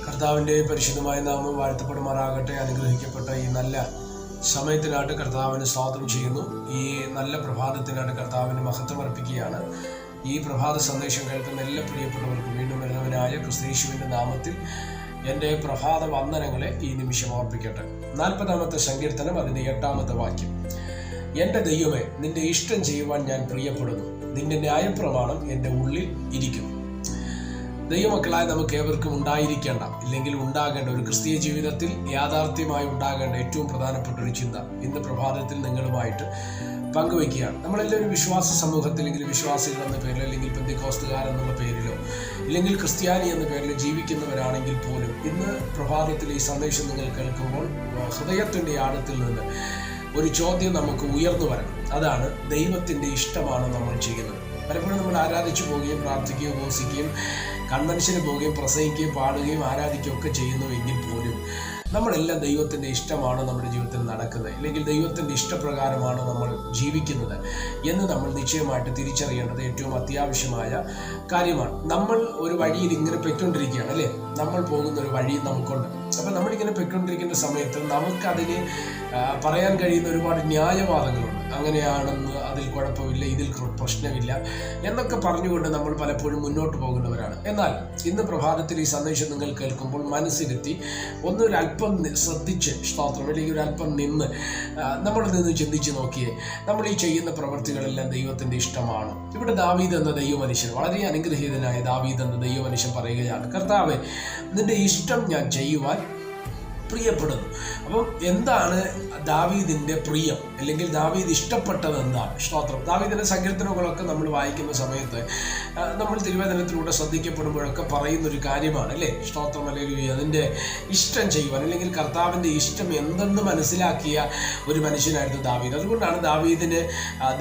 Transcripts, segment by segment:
കർത്താവിൻ്റെ പരിശുദ്ധമായ നാമം വാഴ്ത്തപ്പെടുമാറാകട്ടെ. അനുഗ്രഹിക്കപ്പെട്ട ഈ നല്ല സമയത്തിനായിട്ട് കർത്താവിന് സ്തോത്രം ചെയ്യുന്നു. ഈ നല്ല പ്രഭാതത്തിനായിട്ട് കർത്താവിന് മഹത്വം അർപ്പിക്കുകയാണ്. ഈ പ്രഭാത സന്ദേശം കേൾക്കുന്ന എല്ലാ പ്രിയപ്പെട്ടവർക്കും വീണ്ടും വരുന്നവനായ ക്രിസ്തയേശുവിൻ്റെ നാമത്തിൽ എൻ്റെ പ്രഭാത വന്ദനങ്ങളെ ഈ നിമിഷം ഓർപ്പിക്കട്ടെ. 40-ാമത്തെ സങ്കീർത്തനം, അതിൻ്റെ 8-ാമത്തെ വാക്യം. എൻ്റെ ദൈവമേ, നിന്റെ ഇഷ്ടം ചെയ്യുവാൻ ഞാൻ പ്രിയപ്പെടുന്നു, നിന്റെ ന്യായപ്രമാണം എൻ്റെ ഉള്ളിൽ ഇരിക്കുന്നു. ദൈവമക്കളായ നമുക്ക് ഏവർക്കും ഉണ്ടായിരിക്കേണ്ട, ഇല്ലെങ്കിൽ ഉണ്ടാകേണ്ട, ഒരു ക്രിസ്തീയ ജീവിതത്തിൽ യാഥാർത്ഥ്യമായി ഉണ്ടാകേണ്ട ഏറ്റവും പ്രധാനപ്പെട്ട ഒരു ചിന്ത ഇന്ന് പ്രഭാതത്തിൽ നിങ്ങളുമായിട്ട് പങ്കുവയ്ക്കുകയാണ്. നമ്മളെല്ലാവരും വിശ്വാസ സമൂഹത്തിൽ, അല്ലെങ്കിൽ വിശ്വാസികൾ എന്ന പേരിലോ, അല്ലെങ്കിൽ പെന്തക്കോസ്തുകാർ എന്നുള്ള പേരിലോ, ഇല്ലെങ്കിൽ ക്രിസ്ത്യാനി എന്ന പേരിൽ ജീവിക്കുന്നവരാണെങ്കിൽ പോലും ഇന്ന് പ്രഭാതത്തിൽ ഈ സന്ദേശം നിങ്ങൾ കേൾക്കുമ്പോൾ ഹൃദയത്തിൻ്റെ ആഴത്തിൽ നിന്ന് ഒരു ചോദ്യം നമുക്ക് ഉയർന്നു വരണം. അതാണ്, ദൈവത്തിൻ്റെ ഇഷ്ടമാണ് നമ്മൾ ചെയ്യുന്നത്. പലപ്പോഴും നമ്മൾ ആരാധിച്ചു പോവുകയും പ്രാർത്ഥിക്കുകയും ഉപവസിക്കുകയും കൺവെൻഷന് പോവുകയും പ്രസംഗിക്കുകയും പാടുകയും ആരാധിക്കുകയും ഒക്കെ ചെയ്യുന്നുവെങ്കിൽ പോലും നമ്മളെല്ലാം ദൈവത്തിൻ്റെ ഇഷ്ടമാണ് നമ്മുടെ ജീവിതത്തിൽ നടക്കുന്നത്, അല്ലെങ്കിൽ ദൈവത്തിൻ്റെ ഇഷ്ടപ്രകാരമാണ് നമ്മൾ ജീവിക്കുന്നത് എന്ന് നമ്മൾ നിശ്ചയമായിട്ട് തിരിച്ചറിയേണ്ടത് ഏറ്റവും അത്യാവശ്യമായ കാര്യമാണ്. നമ്മൾ ഒരു വഴിയിൽ ഇങ്ങനെ പൊയ്ക്കൊണ്ടിരിക്കുകയാണ്, അല്ലേ? നമ്മൾ പോകുന്ന ഒരു വഴി നമുക്കുണ്ട്. അപ്പം നമ്മളിങ്ങനെ പൊയ്ക്കൊണ്ടിരിക്കുന്ന സമയത്ത് നമുക്കതിന് പറയാൻ കഴിയുന്ന ഒരുപാട് ന്യായവാദങ്ങളുണ്ട്. അങ്ങനെയാണെന്ന്, അതിൽ കുഴപ്പമില്ല, ഇതിൽ പ്രശ്നമില്ല എന്നൊക്കെ പറഞ്ഞുകൊണ്ട് നമ്മൾ പലപ്പോഴും മുന്നോട്ട് പോകുന്നവരാണ്. എന്നാൽ ഇന്ന് പ്രഭാതത്തിൽ ഈ സന്ദേശം നിങ്ങൾ കേൾക്കുമ്പോൾ മനസ്സിലെത്തി ഒരല്പം ശ്രദ്ധിച്ച് സ്തോത്രം, അല്ലെങ്കിൽ ഒരല്പം നിന്ന് നമ്മൾ നിന്ന് ചിന്തിച്ച് നോക്കിയേ, നമ്മൾ ഈ ചെയ്യുന്ന പ്രവൃത്തികളെല്ലാം ദൈവത്തിൻ്റെ ഇഷ്ടമാണ്. ഇവിടെ ദാവീദ് എന്ന ദൈവമനുഷ്യൻ, വളരെ അനുഗ്രഹീതനായ ദാവീദ് എന്ന ദൈവമനുഷ്യൻ പറയുകയാണ്, കർത്താവേ, നിന്റെ ഇഷ്ടം ഞാൻ ചെയ്യുവാൻ പ്രിയപ്പെടുന്നു. അപ്പം എന്താണ് ദാവീദിൻ്റെ പ്രിയം, അല്ലെങ്കിൽ ദാവീദ് ഇഷ്ടപ്പെട്ടത് എന്താണ്? സ്തോത്രം. ദാവീദിൻ്റെ സങ്കീർത്തനങ്ങളൊക്കെ നമ്മൾ വായിക്കുന്ന സമയത്ത് നമ്മൾ തിരുവചനത്തിലൂടെ ശ്രദ്ധിക്കപ്പെടുമ്പോഴൊക്കെ പറയുന്നൊരു കാര്യമാണ്, അല്ലേ? സ്തോത്രം, അല്ലെങ്കിൽ അതിൻ്റെ ഇഷ്ടം ചെയ്യുവാൻ, അല്ലെങ്കിൽ കർത്താവിൻ്റെ ഇഷ്ടം എന്തെന്ന് മനസ്സിലാക്കിയ ഒരു മനുഷ്യനായിരുന്നു ദാവീദ്. അതുകൊണ്ടാണ് ദാവീദിന്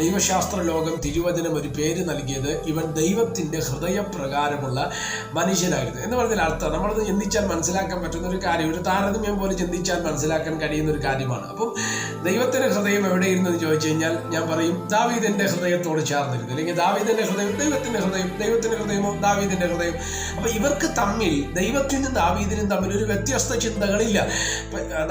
ദൈവശാസ്ത്ര ലോകം തിരുവചനം ഒരു പേര് നൽകിയത്, ഇവൻ ദൈവത്തിൻ്റെ ഹൃദയപ്രകാരമുള്ള മനുഷ്യനായിരുന്നു എന്ന് പറഞ്ഞാൽ അർത്ഥം നമ്മളത് ചിന്തിച്ചാൽ മനസ്സിലാക്കാൻ പറ്റുന്ന ഒരു കാര്യം, ഒരു താരതമ്യം പോലെ ചിന്തിച്ചാൽ മനസ്സിലാക്കാൻ കഴിയുന്ന ഒരു കാര്യമാണ്. അപ്പം ദൈവത്തിന്റെ ഹൃദയം എവിടെയിരുന്നെന്ന് ചോദിച്ചു കഴിഞ്ഞാൽ ഞാൻ പറയും ദാവീദിന്റെ ഹൃദയത്തോട് ചേർന്നിരുന്നു, അല്ലെങ്കിൽ ദാവീദിന്റെ ഹൃദയം ദൈവത്തിന്റെ ഹൃദയം, ദൈവത്തിന്റെ ഹൃദയമോ ദാവീദിന്റെ ഹൃദയം. അപ്പൊ ഇവർക്ക് തമ്മിൽ, ദൈവത്തിനും ദാവീദിനും തമ്മിൽ ഒരു വ്യത്യസ്ത ചിന്തകളില്ല.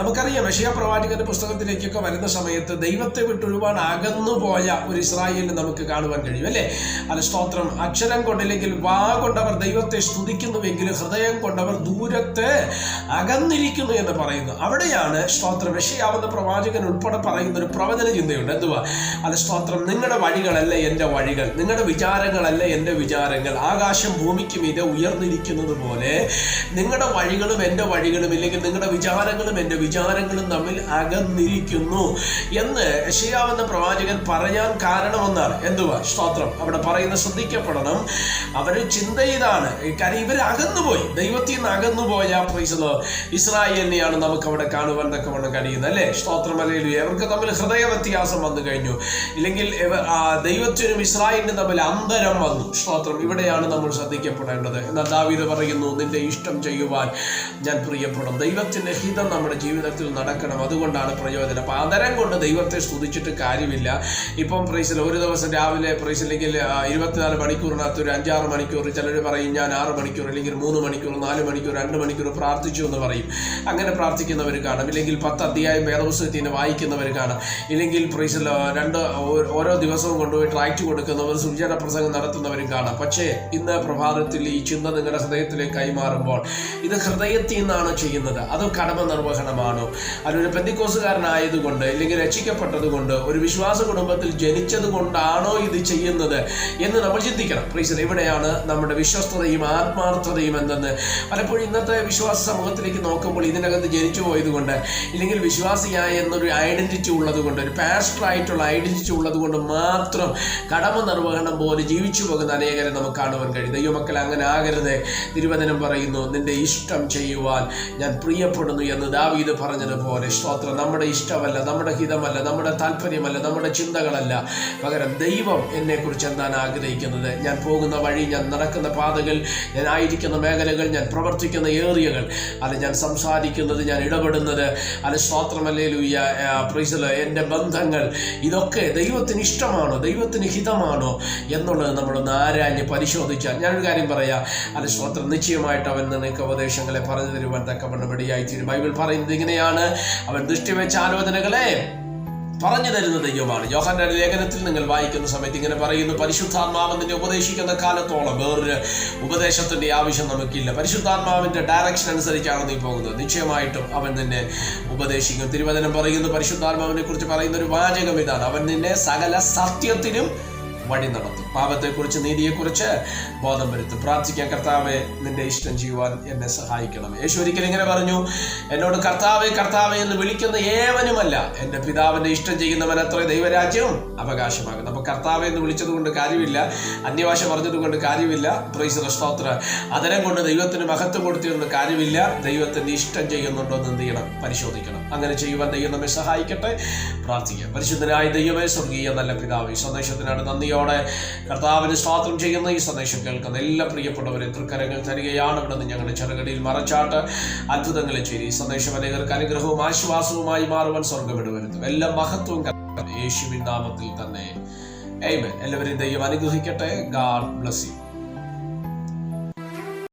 നമുക്കറിയാം, യെശയ്യാ പ്രവാചകന്റെ പുസ്തകത്തിലേക്കൊക്കെ വരുന്ന സമയത്ത് ദൈവത്തെ വിട്ട് ഒരുപാട് അകന്നു പോയ ഒരു ഇസ്രായേലിനെ നമുക്ക് കാണുവാൻ കഴിയും, അല്ലേ? അത് സ്തോത്രം. അക്ഷരം കൊണ്ടില്ലെങ്കിൽ വാ കൊണ്ടവർ ദൈവത്തെ സ്തുതിക്കുന്നുവെങ്കിലും ഹൃദയം കൊണ്ടവർ ദൂരത്ത് അകന്നിരിക്കുന്നു എന്ന് പറയുന്നു. അവിടെയാണ് സ്തോത്രം യെശയ്യാവെന്ന പ്രവാചകൻ ഉൾപ്പെടെ പറയുന്ന ഒരു പ്രവചന ചിന്തയുണ്ട്. എന്തുവാ അത്? സ്തോത്രം, നിങ്ങളുടെ വഴികളല്ല എൻ്റെ വഴികൾ, നിങ്ങളുടെ വിചാരങ്ങളല്ല എൻ്റെ വിചാരങ്ങൾ. ആകാശം ഭൂമിക്ക് മീതെ ഉയർന്നിരിക്കുന്നത് പോലെ നിങ്ങളുടെ വഴികളും എൻ്റെ വഴികളും, ഇല്ലെങ്കിൽ നിങ്ങളുടെ വിചാരങ്ങളും എൻ്റെ വിചാരങ്ങളും തമ്മിൽ അകന്നിരിക്കുന്നു എന്ന് യെശയ്യാവെന്ന പ്രവാചകൻ പറയാൻ കാരണമെന്നാണ്. എന്തുവാ? സ്തോത്രം. അവിടെ പറയുന്ന ശ്രദ്ധിക്കപ്പെടണം, അവര് ചിന്ത ഇതാണ്, കാര്യം ഇവർ അകന്നുപോയി, ദൈവത്തിൽ നിന്ന് അകന്നുപോയ ഇസ്രായേലിനെയാണ് നമുക്ക് അവിടെ കാണുവാൻ തക്കവണ്ണം കഴിയുന്നത്, അല്ലേ? സ്തോത്രം, ഹല്ലേലൂയ. അവർക്ക് തമ്മിൽ ഹൃദയ വ്യത്യാസം വന്നു കഴിഞ്ഞു, ഇല്ലെങ്കിൽ ദൈവത്തിനും ഇസ്രായേലിനും തമ്മിൽ അന്തരം വന്നു. സ്തോത്രം. ഇവിടെയാണ് നമ്മൾ ശ്രദ്ധിക്കപ്പെടേണ്ടത്. എന്നാൽ ദാവീദ് പറയുന്നു, നിന്റെ ഇഷ്ടം ചെയ്യുവാൻ ഞാൻ പ്രിയപ്പെടും. ദൈവത്തിന്റെ ഹിതം നമ്മുടെ ജീവിതത്തിൽ നടക്കണം, അതുകൊണ്ടാണ് പ്രയോജനം. അപ്പൊ അന്തരം കൊണ്ട് ദൈവത്തെ സ്തുതിച്ചിട്ട് കാര്യമില്ല. ഇപ്പം പ്രൈസിൽ ഒരു ദിവസം രാവിലെ പ്രൈസില്ലെങ്കിൽ 24 മണിക്കൂറിനകത്ത് ഒരു 5-6 മണിക്കൂർ, ചിലർ പറയും ഞാൻ 6 മണിക്കൂർ, അല്ലെങ്കിൽ 3 മണിക്കൂർ, 4 മണിക്കൂർ, 2 മണിക്കൂർ പ്രാർത്ഥിച്ചു എന്ന് പറയും. അങ്ങനെ പ്രാർത്ഥിക്കുന്നവർ കാണാം, ഇല്ലെങ്കിൽ 10 അധ്യായം വേദപുസ്തകത്തിന് വായിക്കുന്നവർ കാണാം, ഇല്ലെങ്കിൽ പ്രൈസിൽ ഓരോ ദിവസവും കൊണ്ടുപോയി ട്രാക്റ്റ് കൊടുക്കുന്നവർ, സുവിശേഷ പ്രസംഗം നടത്തുന്നവരും കാണാം. പക്ഷേ ഇന്ന് പ്രഭാതത്തിൽ ഈ ചിന്ത നിങ്ങളുടെ ഹൃദയത്തിലേക്ക് കൈമാറുമ്പോൾ ഇത് ഹൃദയത്തിൽ നിന്നാണ് ചെയ്യുന്നത്, അത് കടമ നിർവഹണമാണോ? അതൊരു പെന്തക്കോസ്തുകാരനായതുകൊണ്ട്, ഇല്ലെങ്കിൽ രക്ഷിക്കപ്പെട്ടത് കൊണ്ട്, ഒരു വിശ്വാസ കുടുംബത്തിൽ ജനിച്ചത് കൊണ്ടാണോ ഇത് ചെയ്യുന്നത് എന്ന് നമ്മൾ ചിന്തിക്കണം. പ്രൈസിൽ. ഇവിടെയാണ് നമ്മുടെ വിശ്വസ്തതയും ആത്മാർത്ഥതയും എന്തെന്ന് പലപ്പോഴും ഇന്നത്തെ വിശ്വാസ സമൂഹത്തിലേക്ക് നോക്കുമ്പോൾ ഇതിനകത്ത് ജനിച്ചു പോയതുകൊണ്ട്, ഇല്ലെങ്കിൽ വിശ്വാസിയായ എന്നൊരു ഐഡന്റിറ്റി ഉള്ളത് കൊണ്ട്, ഒരു പാസ്റ്ററായിട്ടുള്ള ഐഡന്റിറ്റി ഉള്ളത് കൊണ്ട് മാത്രം കടമ നിർവഹണം പോലെ ജീവിച്ചു പോകുന്ന അനേകരെ നമുക്ക് കാണുവാൻ കഴിയും. ദൈവമക്കളെ, അങ്ങനെ ആകരുത്. തിരുവചനം പറയുന്നു, നിന്റെ ഇഷ്ടം ചെയ്യുവാൻ ഞാൻ പ്രിയപ്പെടുന്നു എന്ന് ദാവീദ് പറഞ്ഞതുപോലെ. സ്തോത്രം. നമ്മുടെ ഇഷ്ടമല്ല, നമ്മുടെ ഹിതമല്ല, നമ്മുടെ താല്പര്യമല്ല, നമ്മുടെ ചിന്തകളല്ല, പകരം ദൈവം എന്നെക്കുറിച്ച് എന്താണ് ആഗ്രഹിക്കുന്നത്, ഞാൻ പോകുന്ന വഴി, ഞാൻ നടക്കുന്ന പാതകൾ, ഞാൻ ആയിരിക്കുന്ന മേഖലകൾ, ഞാൻ പ്രവർത്തിക്കുന്ന ഏറിയകൾ, അത് ഞാൻ സംസാരിക്കുന്ന സംസാരിക്കുന്നത്, ഞാൻ ഇടപെടുന്നത്, അത് സ്തോത്രമല്ലേലൂയ, പ്രൈസ്, എൻ്റെ ബന്ധങ്ങൾ ഇതൊക്കെ ദൈവത്തിന് ഇഷ്ടമാണോ, ദൈവത്തിന് ഹിതമാണോ എന്നുള്ളത് നമ്മളൊന്ന് ആരാഞ്ഞ് പരിശോധിച്ചാൽ, ഞാനൊരു കാര്യം പറയാം, അത് സ്തോത്രം, നിശ്ചയമായിട്ട് അവൻ നിനക്ക് ഉപദേശങ്ങളെ പറഞ്ഞു തരുവാൻ തക്കവണ്ണം ഇടയായിത്തീരും. ബൈബിൾ പറയുന്നത് ഇങ്ങനെയാണ്, അവൻ ദൃഷ്ടിവെച്ച ആലോചനകളെ പറഞ്ഞു തരുന്ന ദൈവമാണ്. യോഹന്നാന്റെ ലേഖനത്തിൽ നിങ്ങൾ വായിക്കുന്ന സമയത്ത് ഇങ്ങനെ പറയുന്നു, പരിശുദ്ധാത്മാവ് നിന്നെ ഉപദേശിക്കുന്ന കാലത്തോളം വേറൊരു ഉപദേശത്തിന്റെ ആവശ്യം നമുക്കില്ല. പരിശുദ്ധാത്മാവിന്റെ ഡയറക്ഷൻ അനുസരിച്ചാണ് നീ പോകുന്നത്, നിശ്ചയമായിട്ടും അവൻ നിന്നെ ഉപദേശിക്കും. തിരുവചനം പറയുന്നു, പരിശുദ്ധാത്മാവിനെ കുറിച്ച് പറയുന്ന ഒരു വാചകം ഇതാണ്, അവൻ നിന്നെ സകല സത്യത്തിനും വഴി നടത്തും. പാപത്തെക്കുറിച്ച്, നീതിയെക്കുറിച്ച് ബോധം വരുത്തും. പ്രാർത്ഥിക്കാൻ, കർത്താവെ നിന്റെ ഇഷ്ടം ചെയ്യുവാൻ എന്നെ സഹായിക്കണം. യേശു ഒരിക്കലും ഇങ്ങനെ പറഞ്ഞു, എന്നോട് കർത്താവെ കർത്താവെ എന്ന് വിളിക്കുന്ന ഏവനുമല്ല എൻ്റെ പിതാവിന്റെ ഇഷ്ടം ചെയ്യുന്നവൻ അത്ര ദൈവരാജ്യം അവകാശമാകുന്നു. അപ്പൊ കർത്താവെ എന്ന് വിളിച്ചത് കൊണ്ട് കാര്യമില്ല, അന്യഭാഷ പറഞ്ഞത് കൊണ്ട് കാര്യമില്ല, പ്രൈസ് ദി സ്തോത്രം, അതരം കൊണ്ട് ദൈവത്തിന് മഹത്വം കൊടുത്തുകൊണ്ട് കാര്യമില്ല. ദൈവത്തിന്റെ ഇഷ്ടം ചെയ്യുന്നുണ്ടോ എന്ന് എന്ത് ചെയ്യണം, പരിശോധിക്കണം. അങ്ങനെ ചെയ്യുവാൻ ദൈവം നമ്മെ സഹായിക്കട്ടെ. പ്രാർത്ഥിക്കാം. പരിശുദ്ധനായ ദൈവമേ, സ്വർഗീയ നല്ല പിതാവേ, ഈ സന്ദേശത്തിനാണ് നന്ദിയോടെ കർത്താവിന് സ്തോത്രം ചെയ്യുന്ന, ഈ സന്ദേശം കേൾക്കുന്ന എല്ലാ പ്രിയപ്പെട്ടവരെ തൃക്കരങ്ങൾ തരികയാണ്. ഇവിടെ നിന്ന് ഞങ്ങളുടെ ചെറുകടിയിൽ മറച്ചാട്ട് അത്ഭുതങ്ങളെ ചെയ്ത് ഈ സന്ദേശം അനേകർക്ക് അനുഗ്രഹവും ആശ്വാസവുമായി മാറുവാൻ സ്വർഗ്ഗം ഇടവരുത്തും. എല്ലാ മഹത്വവും യേശുവിൻ നാമത്തിൽ തന്നെ. ആമേൻ. എല്ലാവരെയും ദൈവം അനുഗ്രഹിക്കട്ടെ. God bless you.